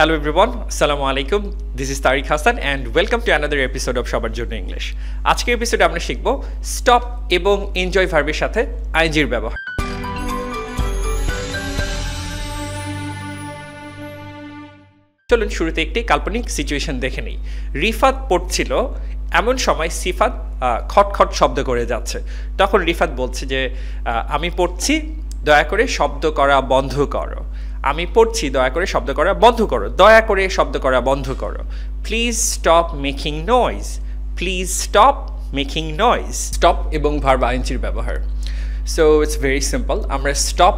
Hello everyone, Assalamu alaikum. This is Tariq Hassan and welcome to another episode of সবার জন্য English. আজকের এপিসোডে আমরা শিখব স্টপ এবং এনজয় ভার্বের সাথে আইএনজির ব্যবহার। চলুন শুরুতে একটি কাল্পনিক সিচুয়েশন দেখে নিই। রিফাত পড়ছিল, এমন সময় সিফাত খটখট শব্দ করে যাচ্ছে। তখন রিফাত বলছে যে আমি পড়ছি, দয়া করে শব্দ করা বন্ধ করো। আমি পড়ছি, দয়া করে শব্দ করা বন্ধ করো। দয়া করে শব্দ করা বন্ধ করো। Please stop making noise. Please stop making noise. Stop এবং ভার্ব আইএনজির ব্যবহার। So it's very simple. আমরা স্টপ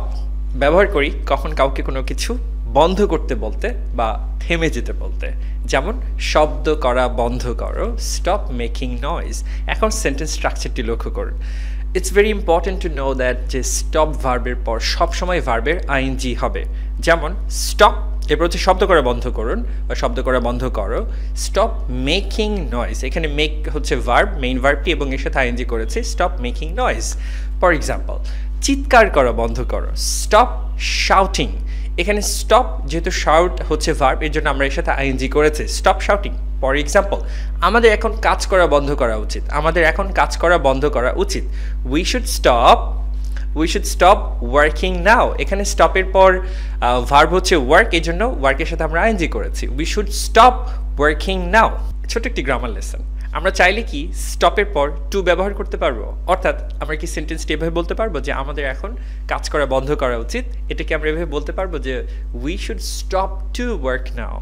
ব্যবহার করি কখন কাউকে কোনো কিছু বন্ধ করতে বলতে বা থেমে যেতে বলতে, যেমন শব্দ করা বন্ধ করো, স্টপ মেকিং নয়েজ। এখন সেন্টেন্স স্ট্রাকচারটি লক্ষ্য করুন। It's very important to know that যে স্টপ ভার্বের পর সবসময় ভার্বের আইএনজি হবে। যেমন স্টপ, এরপর হচ্ছে শব্দ করা বন্ধ করুন বা শব্দ করা বন্ধ করো। স্টপ মেকিং নয়েজ, এখানে মেক হচ্ছে ভার্ব, মেইন ভার্বটি, এবং এর সাথে আইএনজি করেছে stop making noise. For example, চিৎকার করা বন্ধ করো, স্টপ শাউটিং। এখানে স্টপ যেহেতু শাউট হচ্ছে ভার্ব, এর জন্য আমরা এর সাথে আইএনজি করেছে স্টপ শাউটিং। ফর এক্সাম্পল, আমাদের এখন কাজ করা বন্ধ করা উচিত। আমাদের এখন কাজ করা বন্ধ করা উচিত। উই শুড স্টপ ওয়ার্কিং নাও। এখানে স্টপের পর ভার্ব হচ্ছে ওয়ার্ক, এই জন্য ওয়ার্কের সাথে আমরা আইএনজি করেছি। উই শুড স্টপ ওয়ার্কিং নাও। ছোট একটি গ্রামার লেসন। আমরা চাইলে কি স্টপের পর টু ব্যবহার করতে পারবো? অর্থাৎ আমরা কি সেন্টেন্সটি এভাবে বলতে পারবো যে আমাদের এখন কাজ করা বন্ধ করা উচিত? এটাকে আমরা এভাবে বলতে পারবো যে we should stop to work now.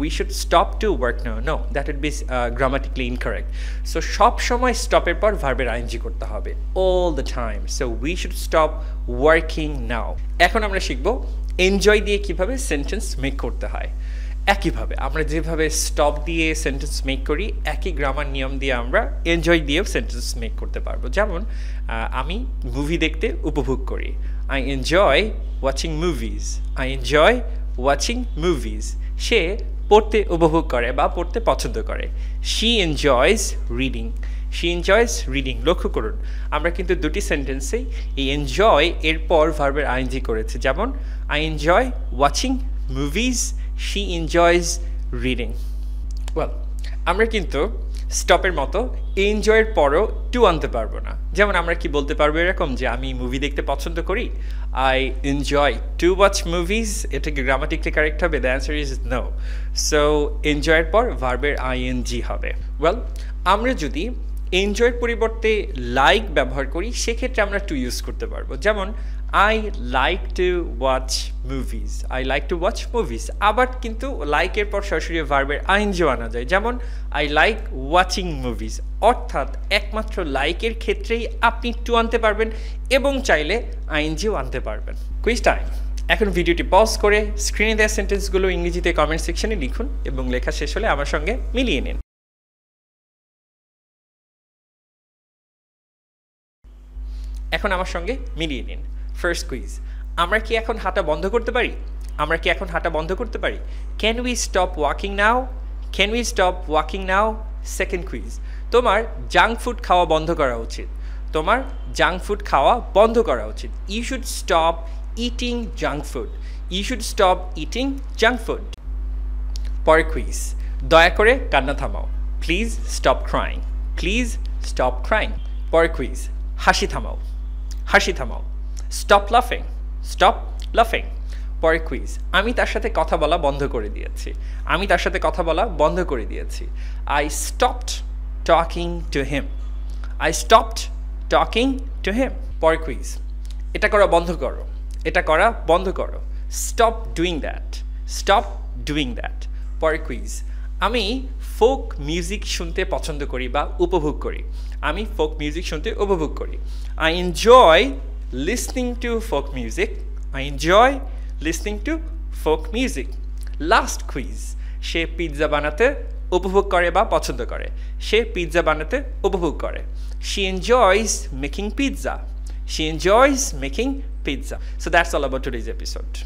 We should stop to work now. No, that would be grammatically incorrect. So সব সময় স্টপের পর ভার্বের আইএনজি করতে হবে, all the time. So we should stop working now. এখন আমরা শিখব এনজয় দিয়ে কিভাবে সেন্টেন্স মেক করতে হয়। একইভাবে আমরা যেভাবে স্টপ দিয়ে সেন্টেন্স মেক করি, একই গ্রামার নিয়ম দিয়ে আমরা এনজয় দিয়েও সেন্টেন্স মেক করতে পারবো। যেমন আমি মুভি দেখতে উপভোগ করি, I enjoy watching movies. I enjoy watching movies. সে পড়তে উপভোগ করে বা পড়তে পছন্দ করে, she enjoys reading. she enjoys reading. লক্ষ্য করুন, আমরা কিন্তু দুটি সেন্টেন্সেই এই এনজয় এরপর ভার্বের আইএনজি করেছি। যেমন I enjoy watching movies, she enjoys reading. Well, আমরা কিন্তু স্টপের মতো এনজয়ের পরও টু আনতে পারবো না। যেমন আমরা কি বলতে পারবো এরকম যে আমি মুভি দেখতে পছন্দ করি, I enjoy to watch movies. এটা কি গ্রামাটিক্যালি কারেক্ট হবে? The answer is no. So এনজয়ের পর ভার্বের আইএনজি হবে। ওয়েল, আমরা যদি এনজয়ের পরিবর্তে লাইক ব্যবহার করি, সেক্ষেত্রে আমরা টু ইউজ করতে পারবো। যেমন I like to watch movies. I like to watch movies. আবার কিন্তু লাইকের পর সরাসরি ভার্বের আইএনজিও আনা যায়। যেমন আই লাইক ওয়াচিং মুভিজ। অর্থাৎ একমাত্র লাইকের ক্ষেত্রেই আপনি টু আনতে পারবেন এবং চাইলে আইএনজিও আনতে পারবেন। Quiz time. এখন ভিডিওটি পজ করে স্ক্রিনে দেওয়া সেন্টেন্সগুলো ইংরেজিতে কমেন্ট সেকশনে লিখুন এবং লেখা শেষ হলে আমার সঙ্গে মিলিয়ে নিন। এখন আমার সঙ্গে মিলিয়ে নিন। ফার্স্ট কুইজ, আমরা কি এখন হাঁটা বন্ধ করতে পারি? আমরা কি এখন হাঁটা বন্ধ করতে পারি? Can we stop walking now? Can we stop walking now? Second quiz, তোমার জাঙ্ক ফুড খাওয়া বন্ধ করা উচিত। তোমার জাঙ্ক ফুড খাওয়া বন্ধ করা উচিত। You should stop eating junk food. You should stop eating junk food. পরের কুইজ, দয়া করে কান্না থামাও। Please stop crying. Please stop crying. পরের কুইজ, হাসি থামাও। হাসি থামাও। স্টপ লাফিং। স্টপ লাফিং। পরের কুইজ, আমি তার সাথে কথা বলা বন্ধ করে দিয়েছি। আমি তার সাথে কথা বলা বন্ধ করে দিয়েছি। I stopped talking to him. I stopped talking to him. পরের কুইজ, এটা করা বন্ধ করো। এটা করা বন্ধ করো। Stop doing that. Stop doing that. পরের কুইজ, আমি ফোক মিউজিক শুনতে পছন্দ করি বা উপভোগ করি। আমি ফোক মিউজিক শুনতে উপভোগ করি। I enjoy listening to folk music. I enjoy listening to folk music. Last quiz, say pizza বানাতে উপভোগ করে বা পছন্দ করে। সে পিৎজা বানাতে উপভোগ করে। She enjoys making pizza. She enjoys making pizza. So that's all about today's episode.